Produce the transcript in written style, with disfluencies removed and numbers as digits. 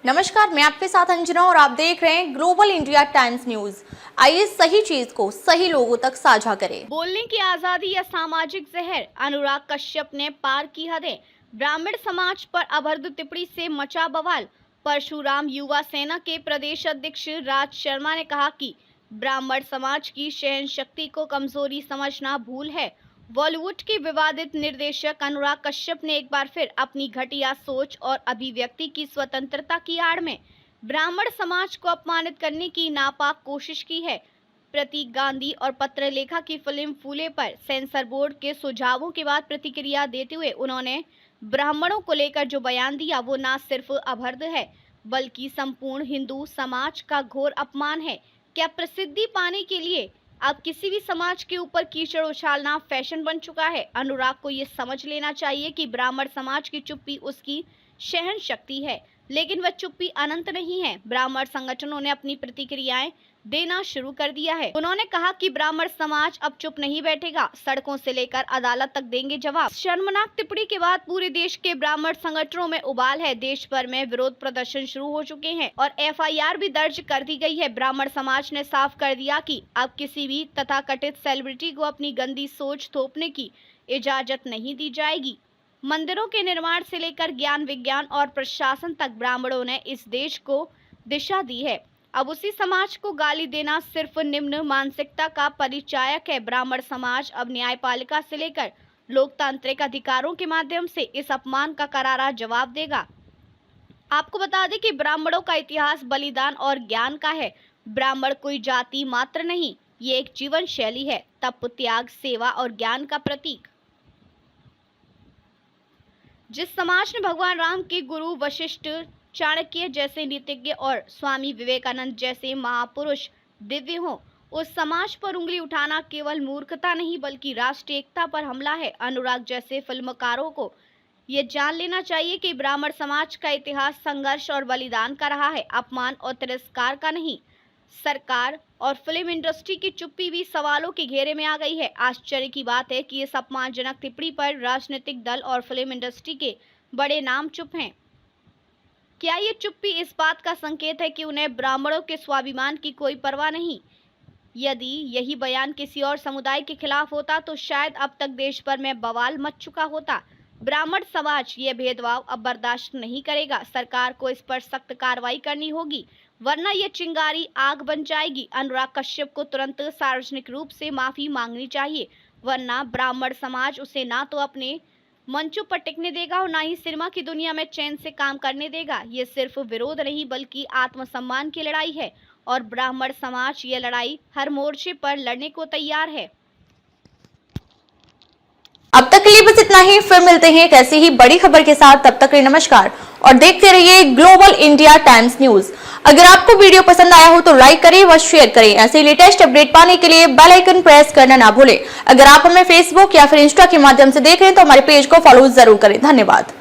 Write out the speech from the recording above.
नमस्कार, मैं आपके साथ अंजना और आप देख रहे हैं ग्लोबल इंडिया टाइम्स न्यूज। आइए सही चीज को सही लोगों तक साझा करें। बोलने की आजादी या सामाजिक जहर, अनुराग कश्यप ने पार की हदें। ब्राह्मण समाज पर अभद्र टिप्पणी से मचा बवाल। परशुराम युवा सेना के प्रदेश अध्यक्ष राज शर्मा ने कहा कि ब्राह्मण समाज की सहन शक्ति को कमजोरी समझना भूल है। बॉलीवुड के विवादित निर्देशक अनुराग कश्यप ने एक बार फिर अपनी घटिया सोच और अभिव्यक्ति की स्वतंत्रता की आड़ में ब्राह्मण समाज को अपमानित करने की नापाक कोशिश की है। प्रतीक गांधी और पत्रलेखा की फिल्म फूले पर सेंसर बोर्ड के सुझावों के बाद प्रतिक्रिया देते हुए उन्होंने ब्राह्मणों को लेकर जो बयान दिया वो न सिर्फ अभद्र है बल्कि संपूर्ण हिंदू समाज का घोर अपमान है। क्या प्रसिद्धि पाने के लिए अब किसी भी समाज के ऊपर कीचड़ उछालना फैशन बन चुका है? अनुराग को ये समझ लेना चाहिए कि ब्राह्मण समाज की चुप्पी उसकी सहन शक्ति है, लेकिन वह चुप्पी अनंत नहीं है। ब्राह्मण संगठनों ने अपनी प्रतिक्रियाएं देना शुरू कर दिया है। उन्होंने कहा कि ब्राह्मण समाज अब चुप नहीं बैठेगा, सड़कों से लेकर अदालत तक देंगे जवाब। शर्मनाक टिप्पणी के बाद पूरे देश के ब्राह्मण संगठनों में उबाल है। देश भर में विरोध प्रदर्शन शुरू हो चुके हैं और FIR भी दर्ज कर दी गई है। ब्राह्मण समाज ने साफ कर दिया कि अब किसी भी तथाकथित सेलिब्रिटी को अपनी गंदी सोच थोपने की इजाजत नहीं दी जाएगी। मंदिरों के निर्माण से लेकर ज्ञान विज्ञान और प्रशासन तक ब्राह्मणों ने इस देश को दिशा दी है। अब उसी समाज को गाली देना सिर्फ निम्न मानसिकता का परिचायक है। ब्राह्मण समाज अब न्यायपालिका से लेकर लोकतांत्रिक अधिकारों के माध्यम से इस अपमान का करारा जवाब देगा। आपको बता दें कि ब्राह्मणों का इतिहास बलिदान और ज्ञान का है। ब्राह्मण कोई जाति मात्र नहीं, ये एक जीवन शैली है, तप, त्याग, सेवा और ज्ञान का प्रतीक। जिस समाज ने भगवान राम के गुरु वशिष्ठ, चाणक्य जैसे नीतिज्ञ और स्वामी विवेकानंद जैसे महापुरुष दिव्य हों, उस समाज पर उंगली उठाना केवल मूर्खता नहीं बल्कि राष्ट्रीय एकता पर हमला है। अनुराग जैसे फिल्मकारों को ये जान लेना चाहिए कि ब्राह्मण समाज का इतिहास संघर्ष और बलिदान का रहा है, अपमान और तिरस्कार का नहीं। सरकार और फिल्म इंडस्ट्री की चुप्पी भी सवालों के घेरे में आ गई है। आश्चर्य की बात है कि इस अपमानजनक टिप्पणी पर राजनीतिक दल और फिल्म इंडस्ट्री के बड़े नाम चुप हैं। क्या ये चुप्पी इस बात का संकेत है कि उन्हें ब्राह्मणों के स्वाभिमान की कोई परवाह नहीं? यदि यही बयान किसी और समुदाय के खिलाफ होता तो शायद अब तक देश भर में बवाल मच चुका होता। ब्राह्मण समाज ये भेदभाव अब बर्दाश्त नहीं करेगा। सरकार को इस पर सख्त कार्रवाई करनी होगी, वरना ये चिंगारी आग बन जाएगी। अनुराग कश्यप को तुरंत सार्वजनिक रूप से माफी मांगनी चाहिए, वरना ब्राह्मण समाज उसे ना तो अपने मंचों पर टिकने देगा और ना ही सिनेमा की दुनिया में चैन से काम करने देगा। ये सिर्फ विरोध नहीं बल्कि आत्मसम्मान की लड़ाई है और ब्राह्मण समाज ये लड़ाई हर मोर्चे पर लड़ने को तैयार है। अब तक के लिए बस इतना ही, फिर मिलते हैं एक ऐसी ही बड़ी खबर के साथ। तब तक के लिए नमस्कार और देखते रहिए ग्लोबल इंडिया टाइम्स न्यूज। अगर आपको वीडियो पसंद आया हो तो लाइक करें व शेयर करें। ऐसे लेटेस्ट अपडेट पाने के लिए बेल आइकन प्रेस करना ना भूलें। अगर आप हमें फेसबुक या फिर इंस्टा के माध्यम से देख रहे हैं तो हमारे पेज को फॉलो जरूर करें। धन्यवाद।